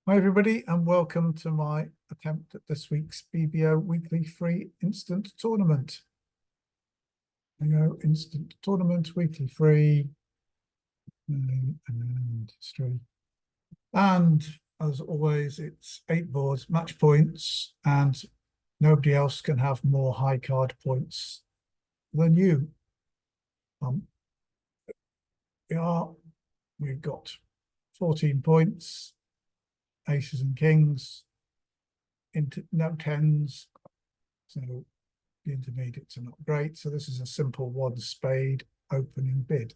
Hi everybody and welcome to my attempt at this week's BBO weekly free instant tournament. Instant tournament, weekly free, and history. And as always, it's 8 boards, match points, and nobody else can have more high card points than you. We've got 14 points, aces and kings, into no tens, so the intermediates are not great. So this is a simple one spade opening bid.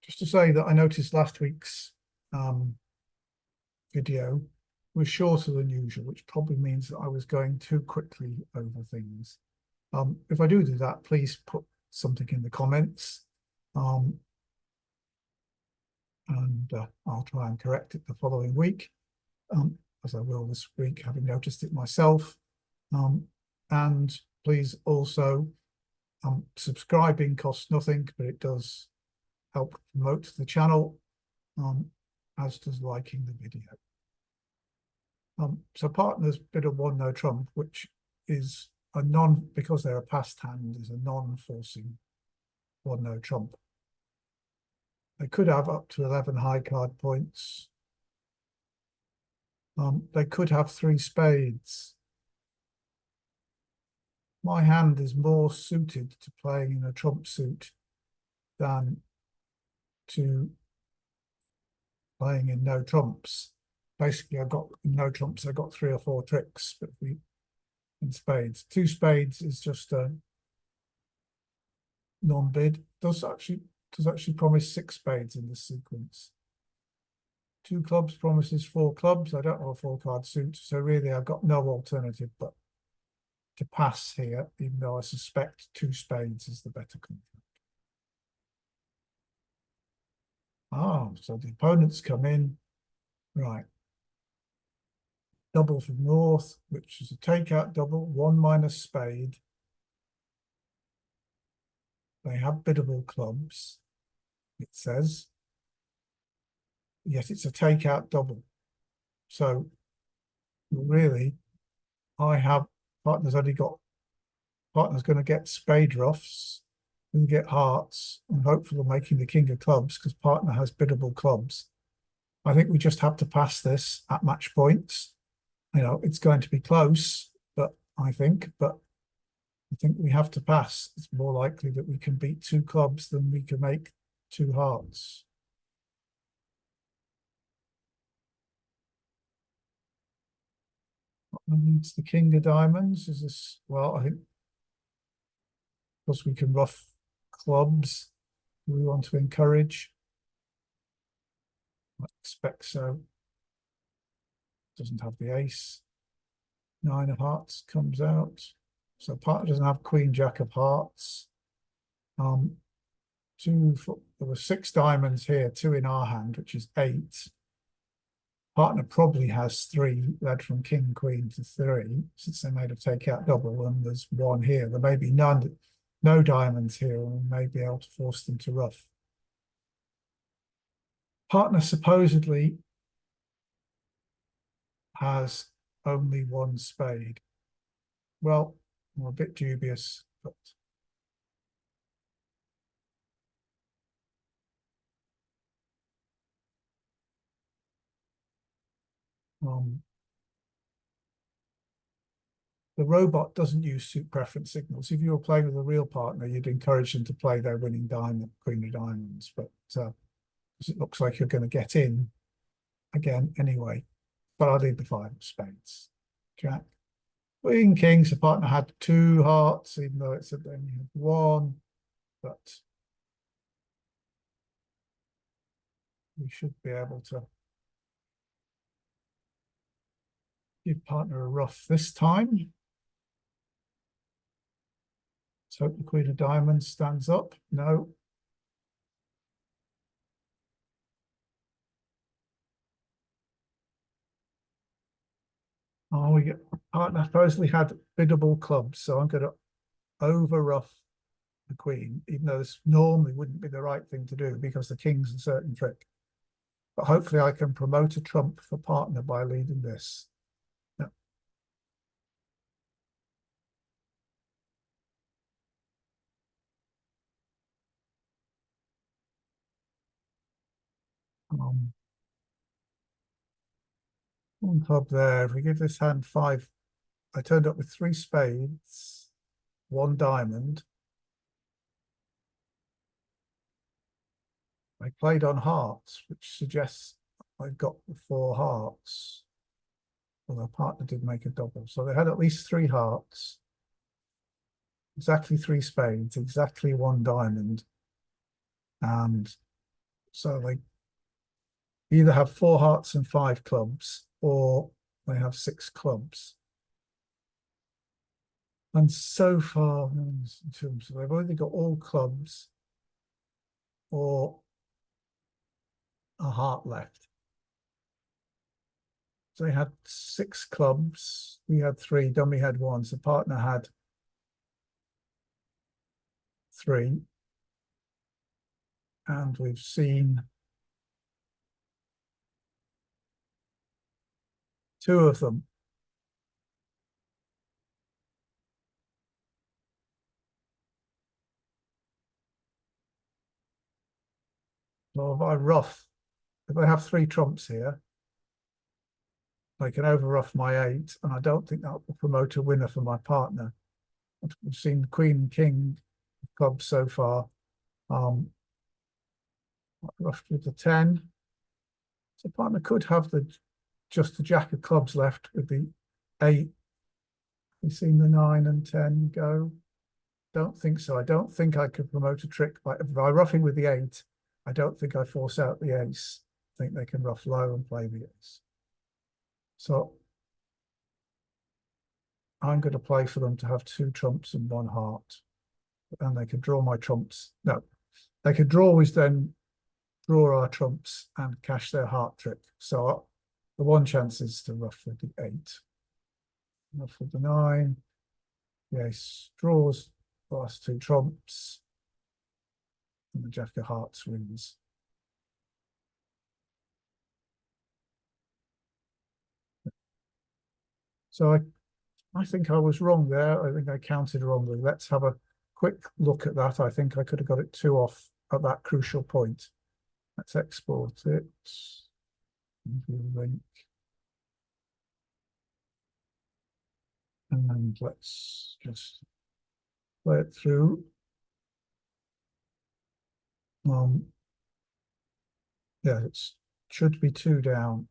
Just to say that I noticed last week's video was shorter than usual, which probably means that I was going too quickly over things. If I do that, please put something in the comments, and I'll try and correct it the following week, as I will this week, having noticed it myself. And please also, subscribing costs nothing, but it does help promote the channel, as does liking the video. So partners bid a 1 no trump, which is a because they're a passed hand, is a non-forcing 1 no trump. They could have up to 11 high card points. They could have 3 spades. My hand is more suited to playing in a trump suit than to playing in no trumps. Basically, I've got no trumps, I've got 3 or 4 tricks, but in spades. 2 spades is just a non-bid. Does actually promise 6 spades in this sequence. 2 clubs promises 4 clubs. I don't have a 4-card suit, so really I've got no alternative but to pass here, even though I suspect 2 spades is the better contract. So the opponents come in. Right. Double from north, which is a takeout double, 1 minus spade. They have biddable clubs, it says. Yet it's a takeout double. So really, partner's going to get spade ruffs and get hearts, and hopefully making the king of clubs because partner has biddable clubs. I think we just have to pass this at match points. It's going to be close, but I think we have to pass. It's more likely that we can beat 2 clubs than we can make 2 hearts. It's the king of diamonds. Is this, well, I think, of course, we can ruff clubs. Do we want to encourage? I expect so. Doesn't have the ace. 9 of hearts comes out. So partner doesn't have queen, jack of hearts. There were 6 diamonds here, 2 in our hand, which is 8. Partner probably has 3, led from king, queen to 3, since they made a takeout double, and there's 1 here. There may be no diamonds here, and we may be able to force them to ruff. Partner supposedly has only 1 spade. Well, I'm a bit dubious, but the robot doesn't use suit preference signals. If you were playing with a real partner, you'd encourage them to play their winning diamond, queen of diamonds, but because it looks like you're going to get in again anyway. But I'll leave the 5 of spades. Jack, queen, king. So partner had 2 hearts, even though it said they only had 1. But we should be able to give partner a ruff this time. Let's hope the queen of diamonds stands up. No. Oh, we get partner supposedly had biddable clubs, so I'm going to over ruff the queen, even though this normally wouldn't be the right thing to do because the king's a certain trick. but hopefully I can promote a trump for partner by leading this. Yeah. Um, on top there, if we give this hand 5, I turned up with 3 spades, 1 diamond. I played on hearts, which suggests I've got the 4 hearts. Well, their partner did make a double. So they had at least 3 hearts, exactly 3 spades, exactly 1 diamond. And so they either have 4 hearts and 5 clubs, or they have 6 clubs. And so far, in terms of, they've either got all clubs or a heart left. So they had 6 clubs. We had 3, dummy had 1. So partner had 3. And we've seen 2 of them. So if I have 3 trumps here, I can overruff my 8, and I don't think that will promote a winner for my partner. We've seen Queen and King clubs so far. Roughed with the 10. So partner could have just the jack of clubs left with the 8. We've seen the 9 and 10 go. Don't think so. I don't think I could promote a trick by roughing with the 8. I don't think I force out the ace. I think they can ruff low and play the ace. So I'm going to play for them to have 2 trumps and 1 heart. And they can draw my trumps. No, they could always then draw our trumps and cash their heart trick. So the one chance is to ruff with the 8. Ruff with the 9. The ace draws the last 2 trumps. And the jack of hearts wins. So I think I was wrong there. I think I counted wrongly. Let's have a quick look at that. I think I could have got it 2 off at that crucial point. Let's export it. Link. And let's just play it through. Yeah, it should be 2 down.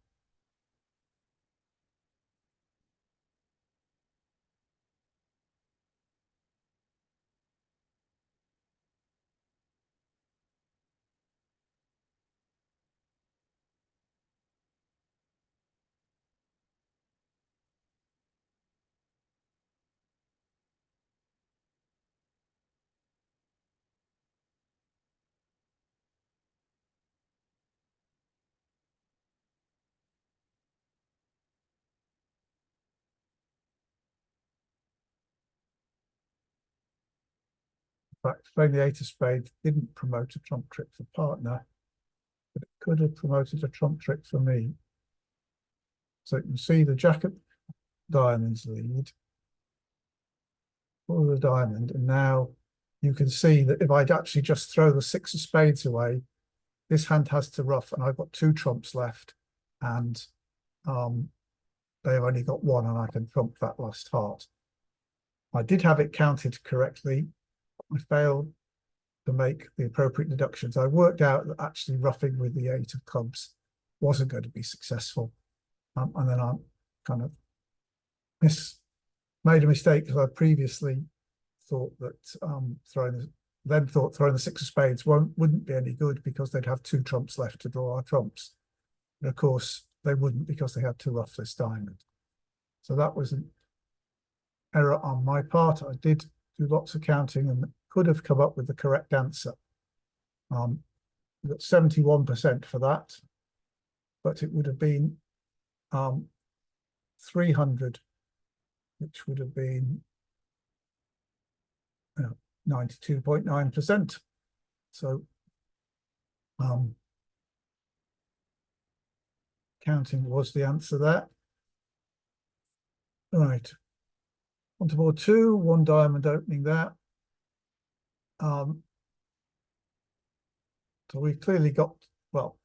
In fact, playing the 8 of spades didn't promote a trump trick for partner, but it could have promoted a trump trick for me. So you can see the jack of diamonds lead, or the diamond, and now you can see that if I'd actually just throw the 6 of spades away, this hand has to ruff, and I've got 2 trumps left, and they've only got 1, and I can trump that last heart. I did have it counted correctly. I failed to make the appropriate deductions. I worked out that actually roughing with the 8 of clubs wasn't going to be successful. And then I kind of made a mistake because I previously thought that throwing the 6 of spades wouldn't be any good because they'd have 2 trumps left to draw our trumps. And of course, they wouldn't because they had to ruff this diamond. So that was an error on my part. I did do lots of counting and could have come up with the correct answer. We got 71% for that, but it would have been 300, which would have been 92.9%. So counting was the answer there. Right. On to board 2, 1 diamond opening there. So we've clearly got, well,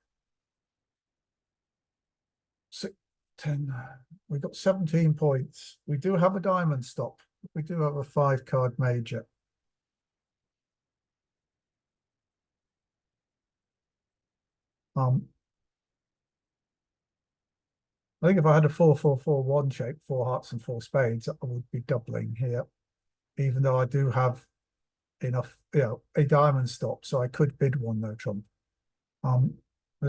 6, 10, we've got 17 points. We do have a diamond stop. We do have a 5-card major. I think if I had a 4-4-4-1 shape, 4 hearts and 4 spades, I would be doubling here, even though I do have enough, a diamond stop, so I could bid one no trump. The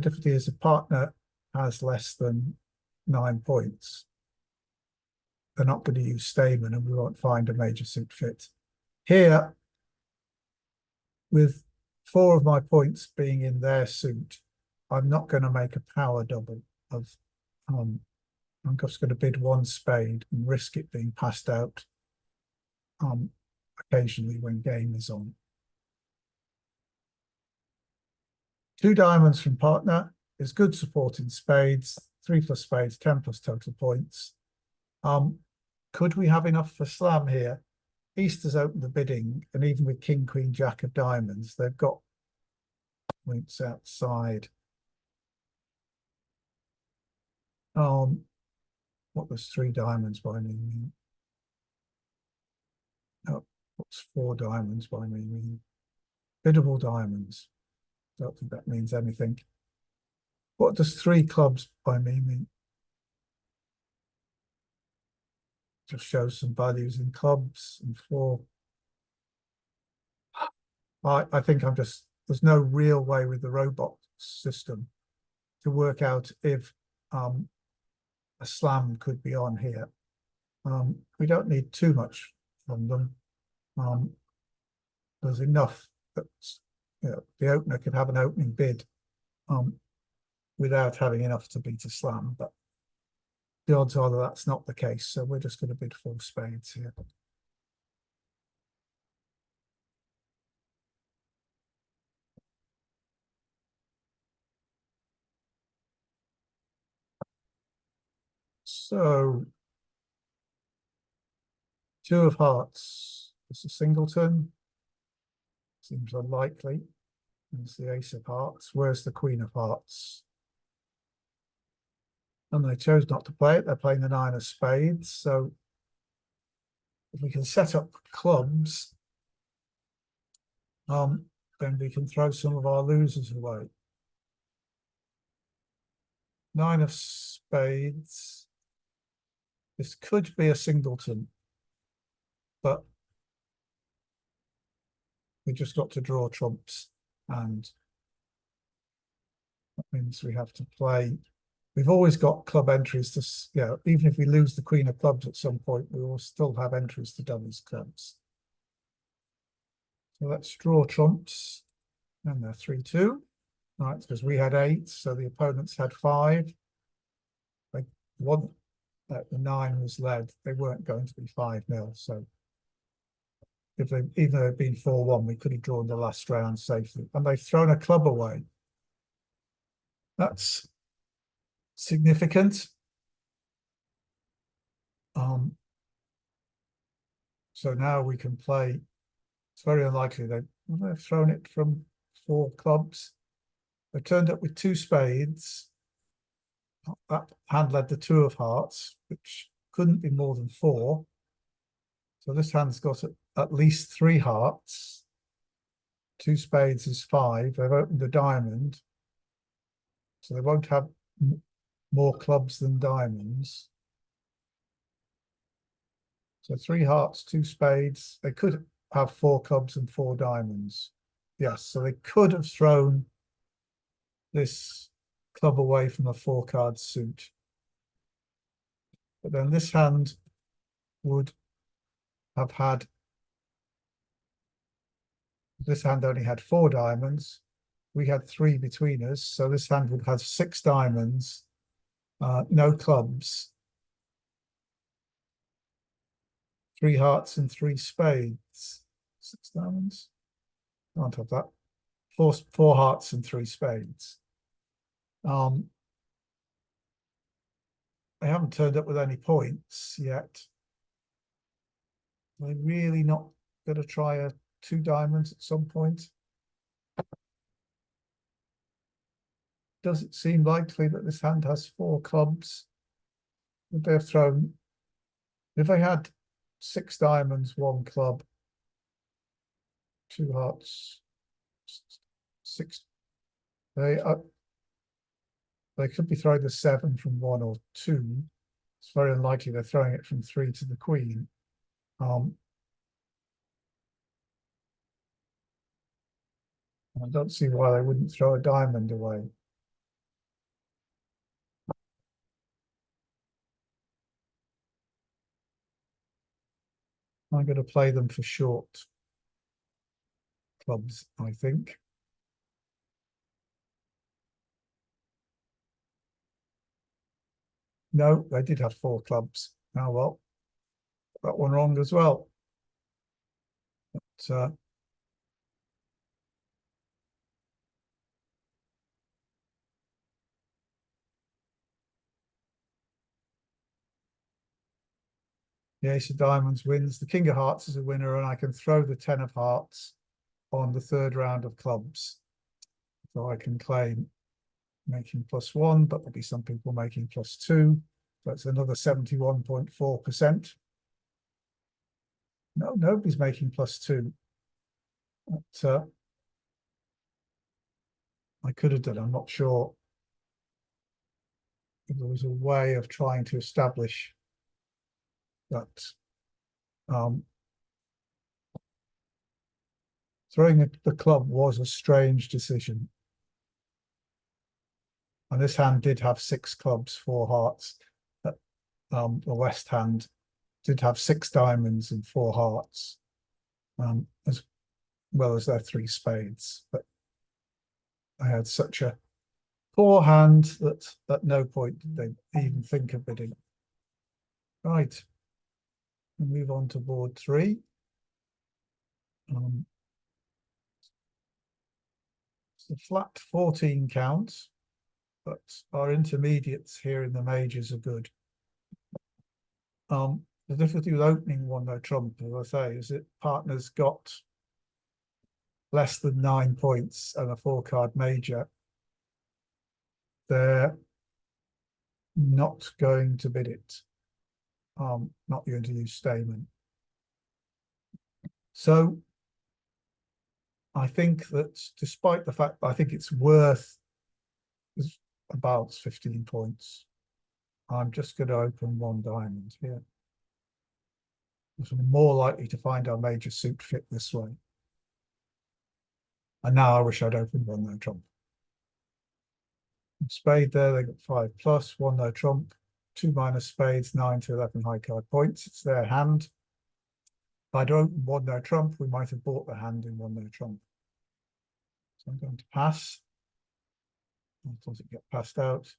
difficulty is the partner has less than 9 points. They're not going to use Stayman, and we won't find a major suit fit. Here, with 4 of my points being in their suit, I'm not going to make a power double of I'm just going to bid 1 spade and risk it being passed out occasionally when game is on. 2 diamonds from partner is good support in spades, 3 plus spades, 10 plus total points. Could we have enough for slam here? East has opened the bidding, and even with king, queen, jack of diamonds, they've got points outside. What was 3 diamonds by me? Oh, what's 4 diamonds by me? Biddable diamonds. Don't think that means anything. What does 3 clubs by me mean? Just shows some values in clubs and 4. I think there's no real way with the robot system to work out if a slam could be on here. We don't need too much from them. There's enough that the opener could have an opening bid without having enough to beat a slam, but the odds are that that's not the case, so we're just going to bid 4 spades here. So 2 of hearts. It's a singleton. Seems unlikely. It's the ace of hearts. Where's the queen of hearts? And they chose not to play it. They're playing the 9 of spades. So if we can set up clubs, then we can throw some of our losers away. 9 of spades. This could be a singleton, but we just got to draw trumps, and that means we have to play. We've always got club entries to, even if we lose the queen of clubs at some point, we will still have entries to dummies clubs. So let's draw trumps, and they're 3-2. Right, because we had 8, so the opponents had 5. They won. The 9 was led. They weren't going to be 5-0. So even though they'd been 4-1, we could have drawn the last round safely. And they've thrown a club away. That's significant. So now we can play. It's very unlikely they've thrown it from 4 clubs. They turned up with 2 spades. That hand led the 2 of hearts, which couldn't be more than 4. So this hand's got at least 3 hearts. 2 spades is 5. They've opened a diamond. So they won't have more clubs than diamonds. So 3 hearts, 2 spades. They could have 4 clubs and 4 diamonds. Yes, so they could have thrown this club away from a 4-card suit. But then this hand would have had, this hand only had 4 diamonds. We had 3 between us, so this hand would have 6 diamonds, no clubs, 3 hearts and 3 spades. 6 diamonds. Can't have that. 4 hearts and 3 spades. they haven't turned up with any points yet. They're really not going to try a 2 diamonds at some point. Does it seem likely that this hand has 4 clubs? Would they have thrown, if they had 6 diamonds, 1 club, 2 hearts, 6, they could be throwing the 7 from 1 or 2. It's very unlikely they're throwing it from 3 to the queen. I don't see why they wouldn't throw a diamond away. I'm going to play them for short clubs, I think. No, they did have 4 clubs. Oh well, that one wrong as well. But, the ace of diamonds wins. The king of hearts is a winner, and I can throw the 10 of hearts on the 3rd round of clubs. So I can claim making +1, but there'll be some people making +2. That's another 71.4%. No, nobody's making +2. But, I could have done, I'm not sure if there was a way of trying to establish that throwing the club was a strange decision. And this hand did have 6 clubs, 4 hearts. The west hand did have 6 diamonds and 4 hearts, as well as their 3 spades. But I had such a poor hand that at no point did they even think of bidding. Right, we move on to board 3. It's a flat 14 count, but our intermediates here in the majors are good. The difficulty with opening 1 no trump, as I say, is that partners got less than 9 points and a 4-card major. They're not going to bid it. Not going to use Stamen. So I think that despite the fact that I think it's worth about 15 points, I'm just going to open 1 diamond here. We're more likely to find our major suit fit this way. And now I wish I'd opened 1 no trump. Spade there, they got 5+, 1 no trump, 2 minus spades, 9 to 11 high card points. It's their hand. If I'd opened 1 no trump, we might have bought the hand in 1 no trump. So I'm going to pass. I thought it get passed out.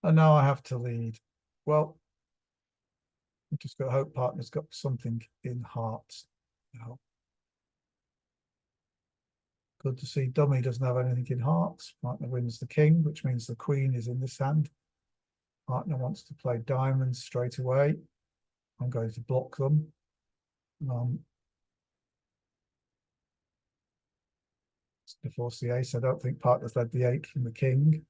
And now I have to lead. Well, I'm just going to hope partner's got something in hearts now. Good to see dummy doesn't have anything in hearts. Partner wins the king, which means the queen is in this hand. Partner wants to play diamonds straight away. I'm going to block them. To force the ace. I don't think partner's led the 8 from the king.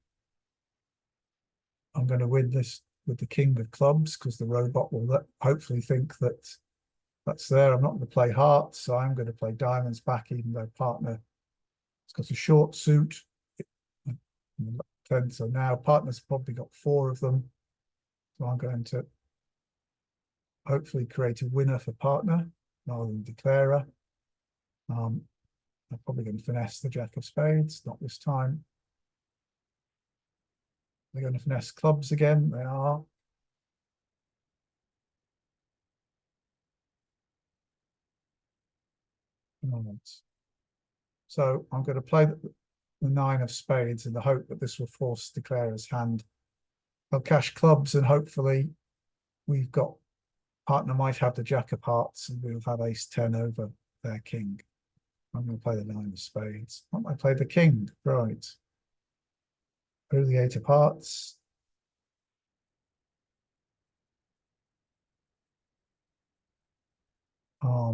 I'm going to win this with the king of clubs because the robot will hopefully think that that's there. I'm not going to play hearts, so I'm going to play diamonds back, even though partner has got a short suit. So now partner's probably got 4 of them. So I'm going to hopefully create a winner for partner rather than declarer. I'm probably going to finesse the jack of spades, not this time. They're going to finesse clubs again. They are. So I'm going to play the 9 of spades in the hope that this will force declarer's hand. They'll cash clubs and hopefully we've got partner might have the jack of hearts and we'll have ace 10 over their king. I'm going to play the 9 of spades. I might play the king, right. Go the 8 of hearts. I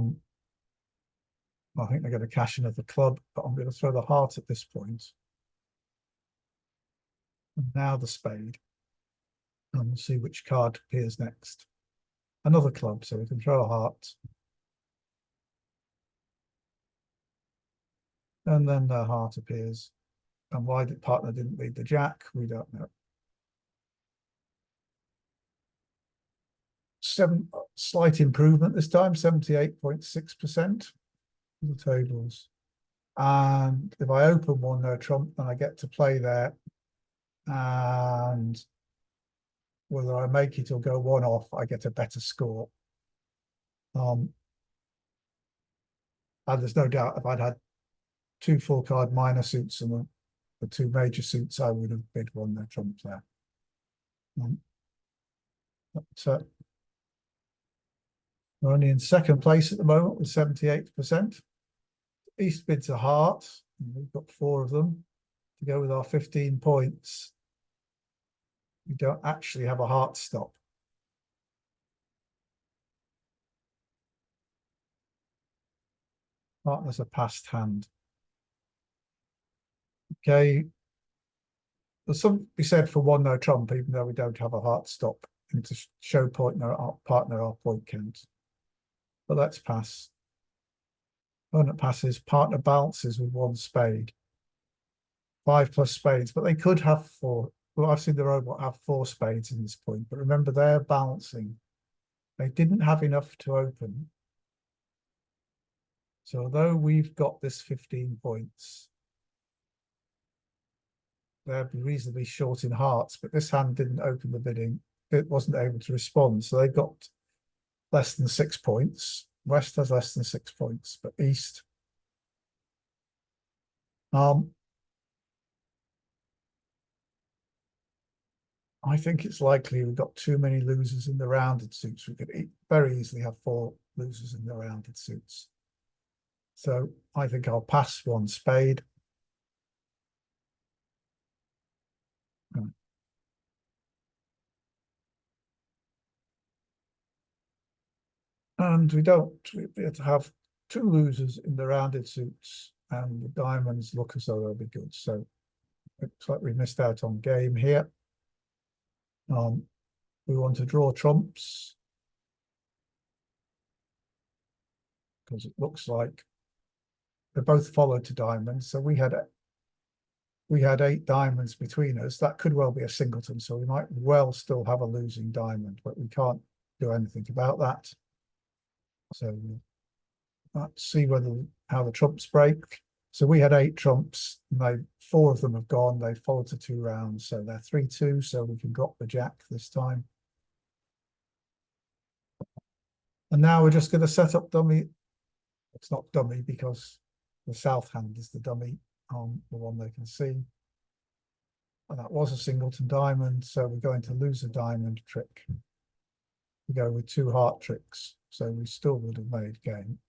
think they're going to cash another club, but I'm going to throw the heart at this point. And now the spade. And we'll see which card appears next. Another club, so we can throw a heart. And then the heart appears. And why the partner didn't lead the jack, we don't know. Slight improvement this time, 78.6% of the tables. And if I open one no trump, then I get to play there. And whether I make it or go one off, I get a better score. And there's no doubt if I'd had two full card minor suits and the two major suits, I would have bid one no trump there. But we're only in second place at the moment with 78%. East bids a heart, and we've got 4 of them to go with our 15 points. We don't actually have a heart stop. Partner's a passed hand. Okay. There's something to be said for one no trump, even though we don't have a heart stop, and to show partner our point count. But let's pass. Opponent passes, partner bounces with 1 spade. 5 plus spades, but they could have 4. Well, I've seen the robot have 4 spades in this point, but remember they're balancing. They didn't have enough to open. So although we've got this 15 points, they'd be reasonably short in hearts, but this hand didn't open the bidding. It wasn't able to respond. So they got less than 6 points. West has less than 6 points, but East. I think it's likely we've got too many losers in the rounded suits. We could very easily have 4 losers in the rounded suits. So I think I'll pass 1 spade. And we have to have 2 losers in the rounded suits, and the diamonds look as though they'll be good. So it looks like we missed out on game here. We want to draw trumps because it looks like they both followed to diamonds. So we had 8 diamonds between us. That could well be a singleton, so we might well still have a losing diamond, but we can't do anything about that. So let's see how the trumps break. So we had 8 trumps, and 4 of them have gone. They followed to 2 rounds, so they're 3-2. So we can drop the jack this time. And now we're just going to set up dummy. It's not dummy because the south hand is the dummy on the one they can see. And that was a singleton diamond, so we're going to lose a diamond trick. We go with 2 heart tricks, so we still would have made game.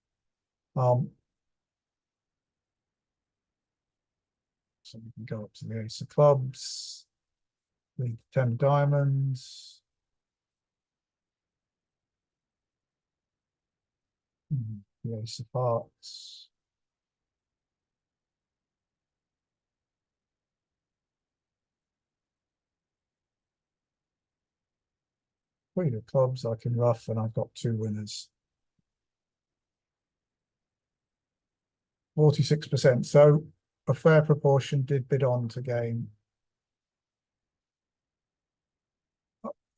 So we can go up to the ace of clubs, the 10 diamonds. The ace of hearts. Queen of clubs, I can ruff, and I've got 2 winners. 46%. So a fair proportion did bid on to game.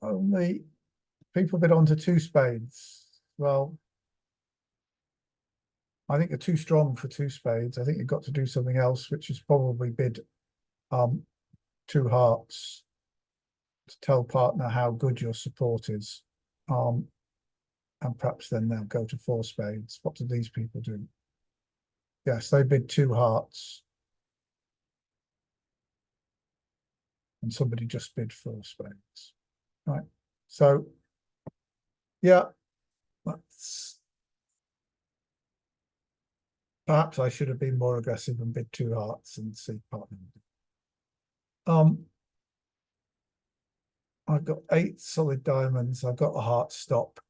Only people bid on to 2 spades. Well, I think you're too strong for 2 spades. I think you've got to do something else, which is probably bid 2 hearts to tell partner how good your support is. And perhaps then they'll go to 4 spades. What do these people do? Yes, they bid 2 hearts. And somebody just bid 4 spades. Right. So, yeah, perhaps I should have been more aggressive and bid 2 hearts and see partner. I've got 8 solid diamonds. I've got a heart stop.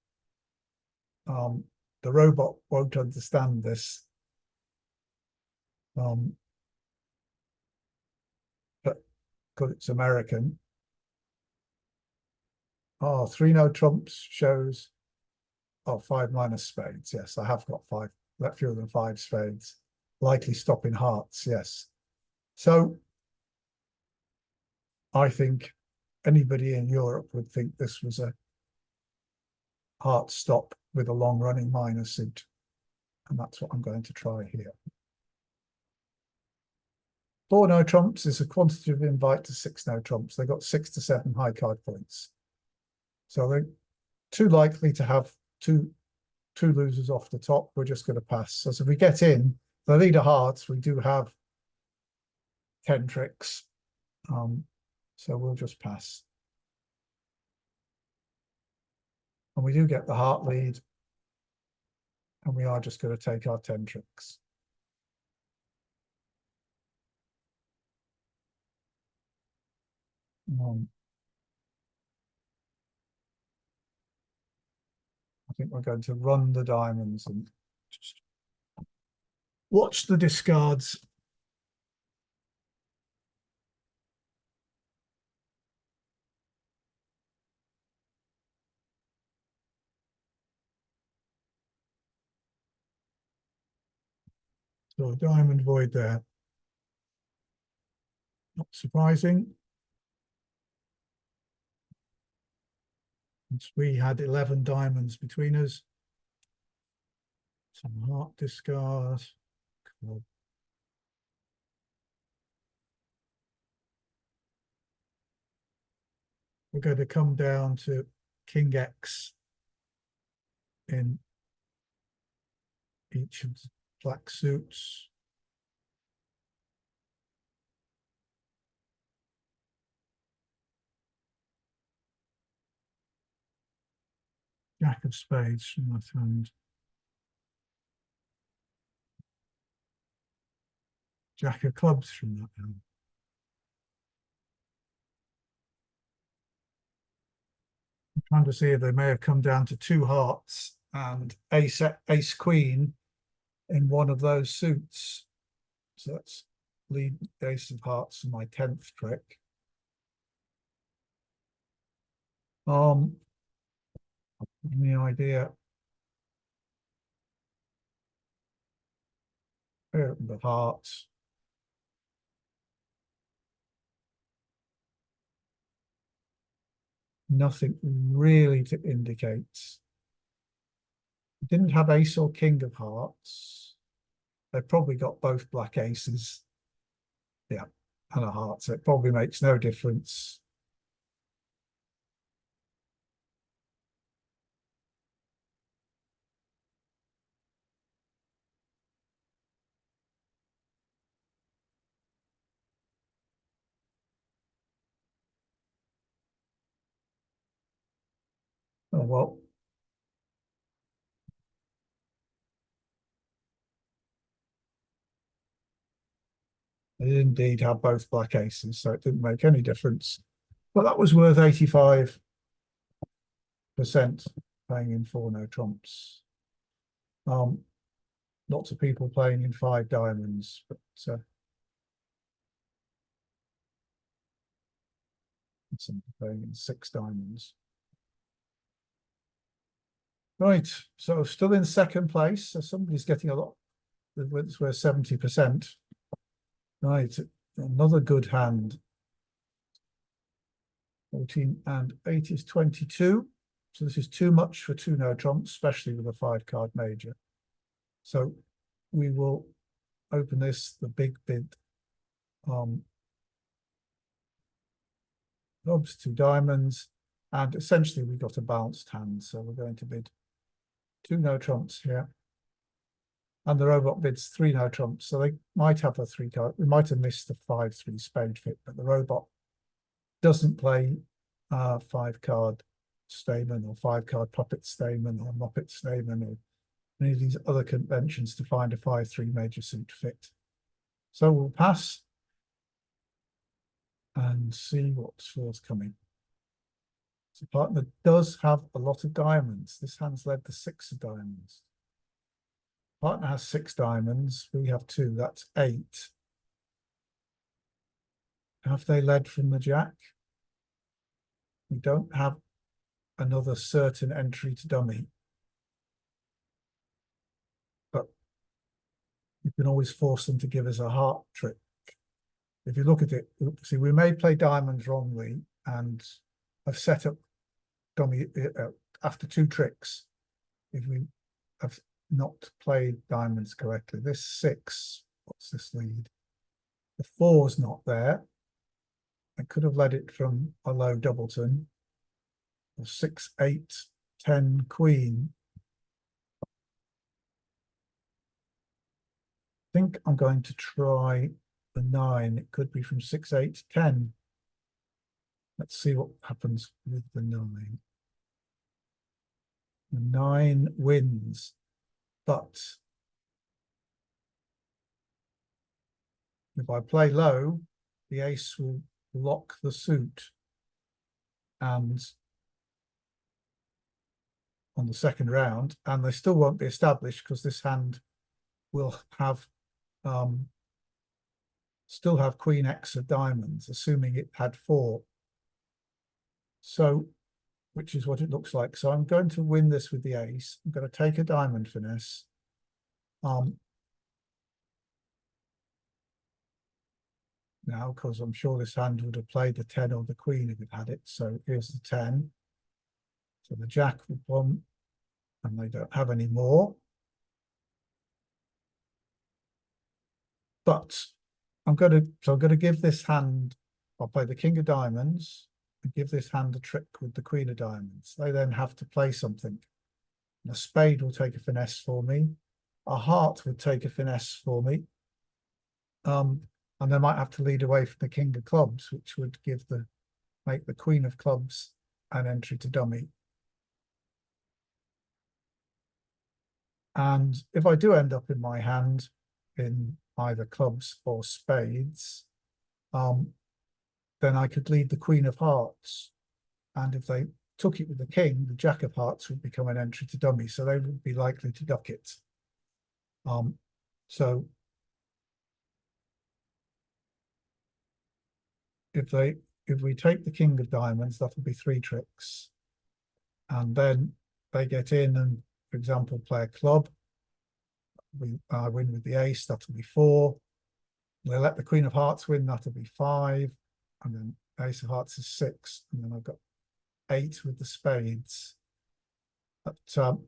the robot won't understand this. But because it's American. Oh, 3 no trumps shows, oh, 5 minus spades. Yes, I have got 5, that fewer than 5 spades. Likely stopping hearts, yes. So I think anybody in Europe would think this was a heart stop with a long running minor suit. And that's what I'm going to try here. 4 no trumps is a quantitative invite to 6 no trumps. They got 6 to 7 high card points. So they're too likely to have two losers off the top. We're just going to pass. So if we get in, the leader hearts, we do have 10 tricks. So we'll just pass. And we do get the heart lead. And we are just going to take our 10 tricks. I think we're going to run the diamonds and just watch the discards. So a diamond void there. Not surprising. Since we had 11 diamonds between us. Some heart discard. Cool. We're going to come down to King X in each of the black suits. Jack of spades from that hand. Jack of clubs from that hand. I'm trying to see if they may have come down to 2 hearts and ace queen in one of those suits. So that's lead ace of hearts for my 10th trick. Any idea? The hearts. Nothing really to indicate. Didn't have ace or king of hearts. They probably got both black aces. Yeah, and a heart, so it probably makes no difference. Oh, well. They did indeed have both black aces, so it didn't make any difference. But that was worth 85% playing in 4 no trumps. Lots of people playing in 5 diamonds, but some playing in 6 diamonds. Right, so still in second place. So somebody's getting a lot. It's worth 70%. Right, another good hand. 14 and 8 is 22. So this is too much for 2 no trumps, especially with a 5-card major. So we will open this, the big bid. Clubs, 2 diamonds, and essentially we got a balanced hand. So we're going to bid 2 no trumps here. And the robot bids 3 no trumps. So they might have a 3-card. We might have missed the 5-3 spade fit, but the robot doesn't play 5-card Stamen or 5-card puppet Stamen or Muppet Stamen or any of these other conventions to find a 5-3 major suit fit. So we'll pass and see what's forthcoming. So partner does have a lot of diamonds. This hand's led to 6 of diamonds. Partner has 6 diamonds. We have 2. That's 8. Have they led from the jack? We don't have another certain entry to dummy. But you can always force them to give us a heart trick. If you look at it, see, we may play diamonds wrongly, and I've set up dummy after 2 tricks. If we have not played diamonds correctly, this 6, what's this lead? The 4's not there. I could have led it from a low doubleton. Or 6, 8, 10, queen. I think I'm going to try the 9. It could be from 6, 8, 10. Let's see what happens with the 9. The 9 wins, but if I play low, the ace will lock the suit, and on the second round, and they still won't be established because this hand will have still have Queen X of diamonds, assuming it had 4. So, which is what it looks like. So I'm going to win this with the ace. I'm going to take a diamond finesse. Now, because I'm sure this hand would have played the 10 or the queen if it had it. So here's the 10. So the jack will bomb, and they don't have any more. But I'm going to give this hand, I'll play the king of diamonds and give this hand a trick with the queen of diamonds. They then have to play something. And a spade will take a finesse for me. A heart would take a finesse for me. And they might have to lead away from the king of clubs, which would make the queen of clubs an entry to dummy. And if I do end up in my hand in either clubs or spades, then I could lead the queen of hearts. And if they took it with the king, the jack of hearts would become an entry to dummy, so they would be likely to duck it. So if we take the king of diamonds, that'll be 3 tricks. And then they get in and, for example, play a club. I win with the ace, that'll be 4. They let the queen of hearts win, that'll be 5. And then ace of hearts is 6. And then I've got 8 with the spades. But, so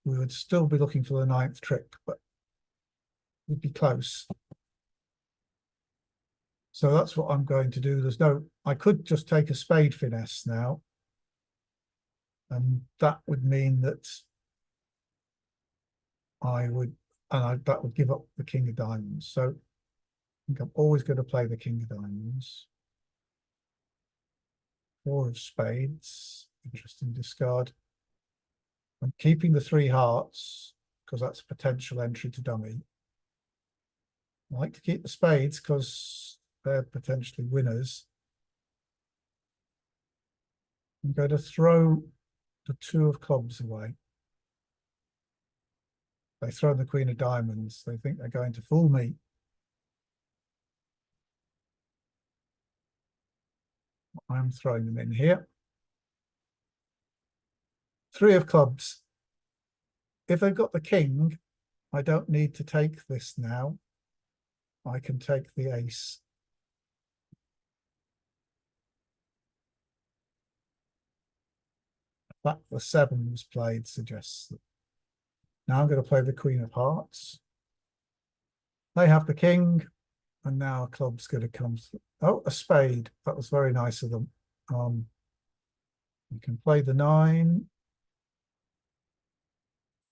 we would still be looking for the 9th trick, but we'd be close. So that's what I'm going to do. I could just take a spade finesse now. And that would mean that that would give up the king of diamonds. So I think I'm always going to play the king of diamonds. 4 of spades, interesting discard. I'm keeping the 3 hearts because that's a potential entry to dummy. I like to keep the spades because they're potentially winners. I'm going to throw the 2 of clubs away. They throw the queen of diamonds. They think they're going to fool me. I'm throwing them in here. 3 of clubs. If they've got the king, I don't need to take this now. I can take the ace. The fact the 7 was played suggests that. Now I'm going to play the queen of hearts. They have the king, and now a club's going to come. Oh, a spade. That was very nice of them. You can play the 9.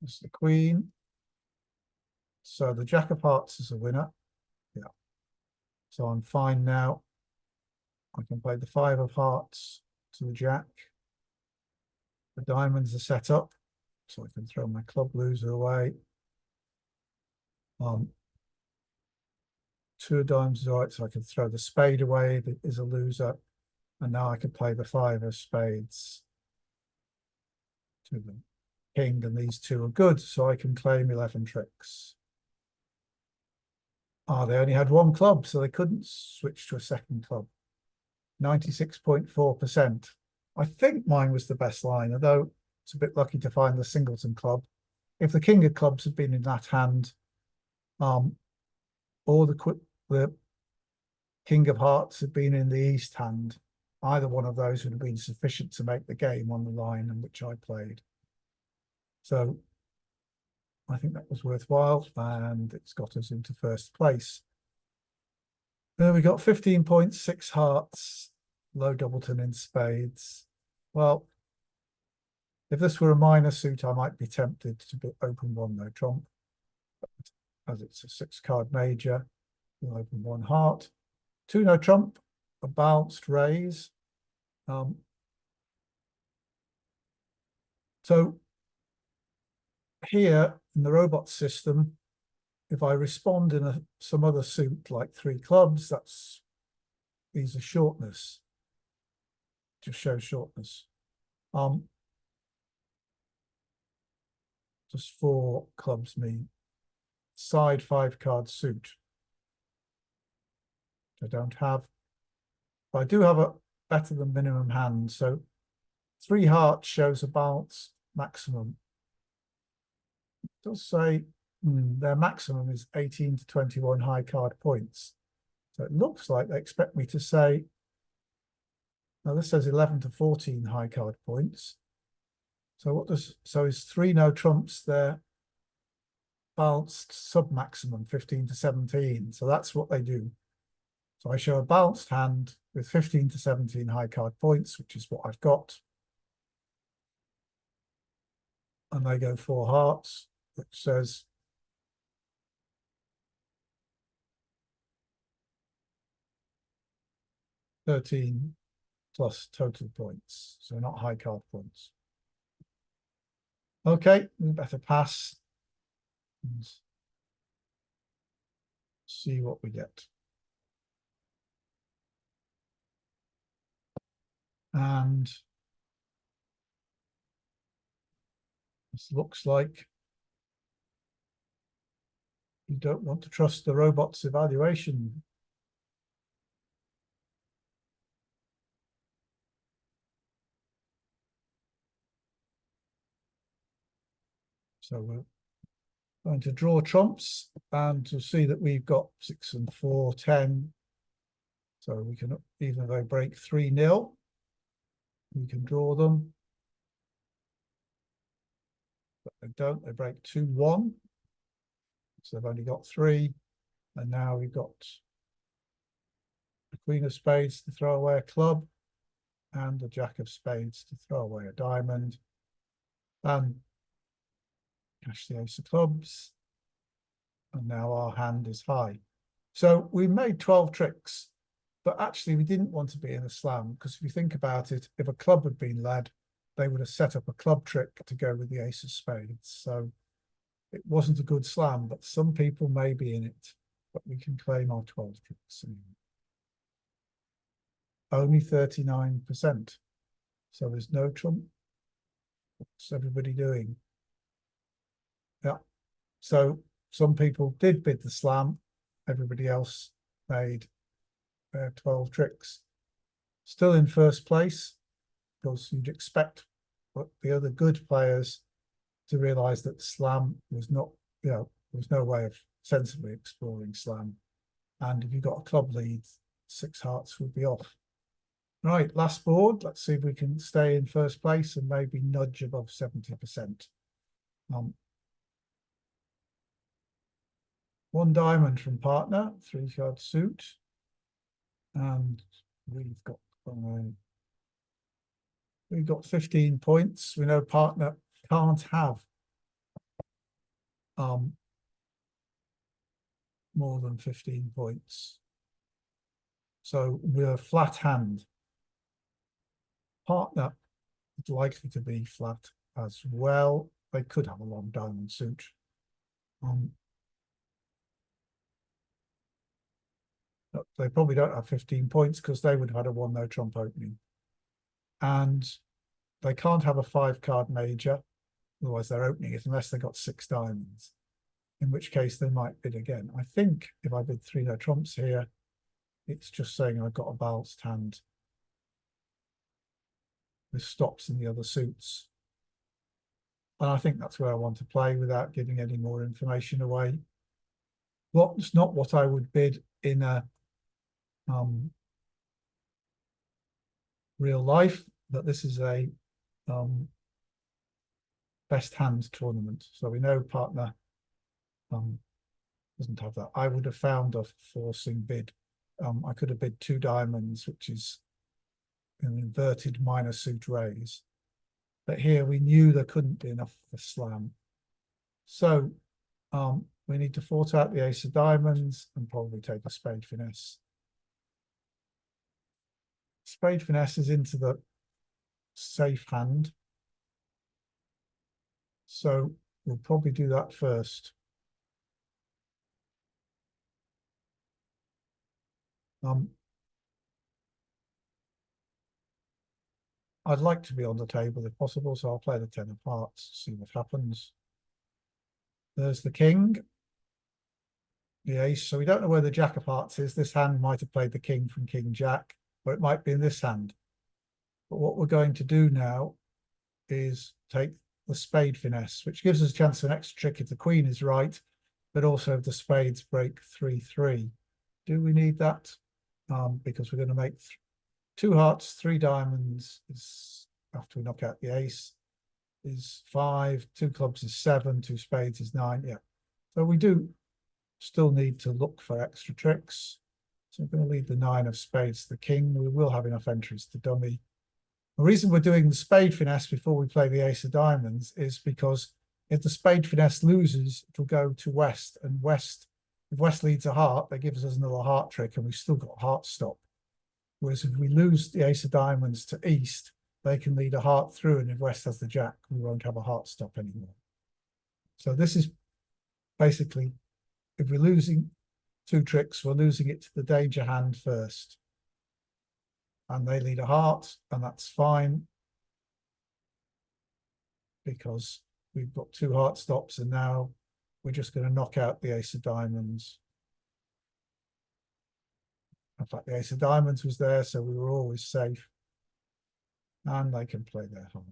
That's the queen. So the jack of hearts is a winner. Yeah. So I'm fine now. I can play the 5 of hearts to the jack. The diamonds are set up, so I can throw my club loser away. 2 of diamonds is all right, so I can throw the spade away if it is a loser. And now I can play the 5 of spades to them. king, and these two are good, so I can claim 11 tricks. Ah, they only had one club, so they couldn't switch to a second club. 96.4%. I think mine was the best line, although it's a bit lucky to find the singleton club. If the king of clubs had been in that hand, or the king of hearts had been in the east hand, either one of those would have been sufficient to make the game on the line in which I played. So I think that was worthwhile, and it's got us into first place. There we got 15.6 hearts, low doubleton in spades. Well, if this were a minor suit, I might be tempted to open one no trump. But as it's a 6-card major, we'll open one heart. 2 no trump, a bounced raise. So here in the robot system, if I respond in some other suit like 3 clubs, these are shortness. Just show shortness. Just 4 clubs mean side 5-card suit. I don't have. But I do have a better than minimum hand. So 3 hearts shows a bounce maximum. It does say their maximum is 18 to 21 high card points. So it looks like they expect me to say, now this says 11 to 14 high card points. So is 3 no trumps there balanced sub maximum 15 to 17. So that's what they do. So I show a balanced hand with 15 to 17 high card points, which is what I've got. And they go 4 hearts, which says $13 plus total points. So not high card points. Okay, we better pass and see what we get. And this looks like you don't want to trust the robot's evaluation. So we're going to draw trumps, and to see that we've got 6 and 4, 10. So we can, even if they break 3-0, we can draw them. But they don't, they break 2-1. So they've only got 3. And now we've got the queen of spades to throw away a club, and the jack of spades to throw away a diamond. And cash the ace of clubs. And now our hand is high. So we made 12 tricks, but actually we didn't want to be in a slam, because if you think about it, if a club had been led, they would have set up a club trick to go with the ace of spades. So it wasn't a good slam, but some people may be in it, but we can claim our 12 tricks. Only 39%. So there's no trump. What's everybody doing? Yeah. So some people did bid the slam. Everybody else made 12 tricks. Still in first place, because you'd expect the other good players to realize that slam was not, there was no way of sensibly exploring slam. And if you got a club lead, 6 hearts would be off. Right, last board. Let's see if we can stay in first place and maybe nudge above 70%. 1 diamond from partner, 3-card suit. And we've got 15 points. We know partner can't have more than 15 points. So we're a flat hand. Partner is likely to be flat as well. They could have a long diamond suit. They probably don't have 15 points, because they would have had a 1 no trump opening. And they can't have a 5-card major. Otherwise, they're opening it unless they've got 6 diamonds, in which case they might bid again. I think if I bid 3 no trumps here, it's just saying I've got a balanced hand with stops in the other suits. And I think that's where I want to play without giving any more information away. It's not what I would bid in a real life, but this is a best hand tournament. So we know partner doesn't have that. I would have found a forcing bid. I could have bid 2 diamonds, which is an inverted minor suit raise. But here we knew there couldn't be enough for slam. So we need to fort out the ace of diamonds and probably take a spade finesse. Spade finesse is into the safe hand. So we'll probably do that first. I'd like to be on the table if possible, so I'll play the 10 of hearts, see what happens. There's the king, the ace. So we don't know where the jack of hearts is. This hand might have played the king from king jack, or it might be in this hand. But what we're going to do now is take the spade finesse, which gives us a chance of an extra trick if the queen is right, but also if the spades break 3-3. Do we need that? Because we're going to make 2 hearts, 3 diamonds is, after we knock out the ace, is 5, 2 clubs is 7, 2 spades is 9. Yeah. So we do still need to look for extra tricks. So I'm going to leave the 9 of spades to the king. We will have enough entries to dummy. The reason we're doing the spade finesse before we play the ace of diamonds is because if the spade finesse loses, it'll go to west, and west, if west leads a heart, that gives us another heart trick, and we've still got heart stop. Whereas if we lose the ace of diamonds to east, they can lead a heart through, and if west has the jack, we won't have a heart stop anymore. So this is basically, if we're losing 2 tricks, we're losing it to the danger hand first. And they lead a heart, and that's fine, because we've got 2 heart stops, and now we're just going to knock out the ace of diamonds. In fact, the ace of diamonds was there, so we were always safe. And they can play their heart.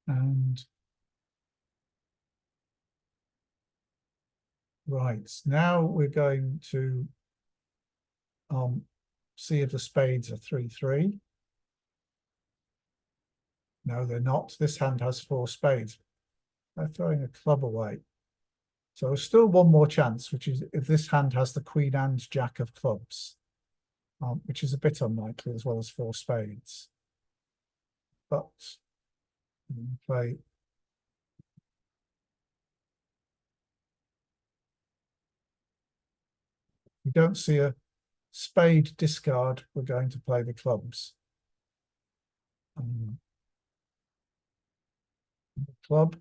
And right, now we're going to see if the spades are 3-3. No, they're not. This hand has 4 spades. They're throwing a club away. So there's still one more chance, which is if this hand has the queen and jack of clubs, which is a bit unlikely, as well as 4 spades. But play. We don't see a spade discard. We're going to play the clubs. Club.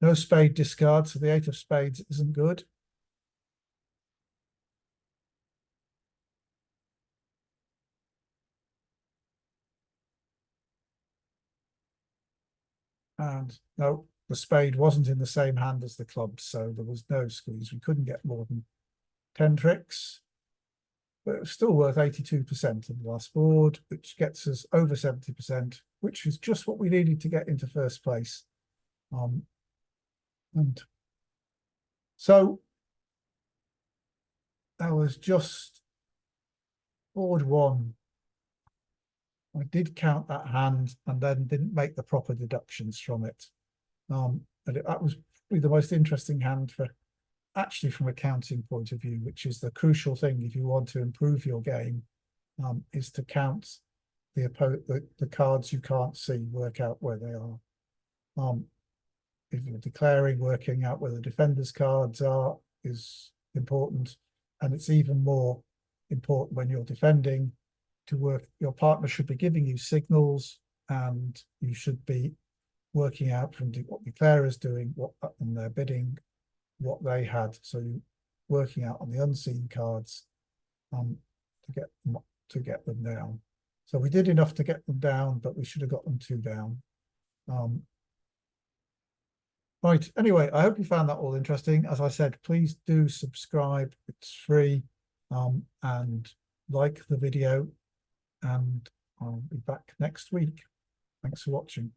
No spade discard, so the 8 of spades isn't good. And no, the spade wasn't in the same hand as the clubs, so there was no squeeze. We couldn't get more than 10 tricks, but it was still worth 82% of the last board, which gets us over 70%, which is just what we needed to get into first place. And so that was just board 1. I did count that hand and then didn't make the proper deductions from it. That was probably the most interesting hand for, actually, from a counting point of view, which is the crucial thing if you want to improve your game, is to count the cards you can't see, work out where they are. If you're declaring, working out where the defender's cards are is important, and it's even more important when you're defending to work. Your partner should be giving you signals, and you should be working out from what declarer is doing, what and their bidding, what they had. So you working out on the unseen cards to to get them down. So we did enough to get them down, but we should have got them 2 down. Right, anyway, I hope you found that all interesting. As I said, please do subscribe, it's free, and like the video, and I'll be back next week. Thanks for watching.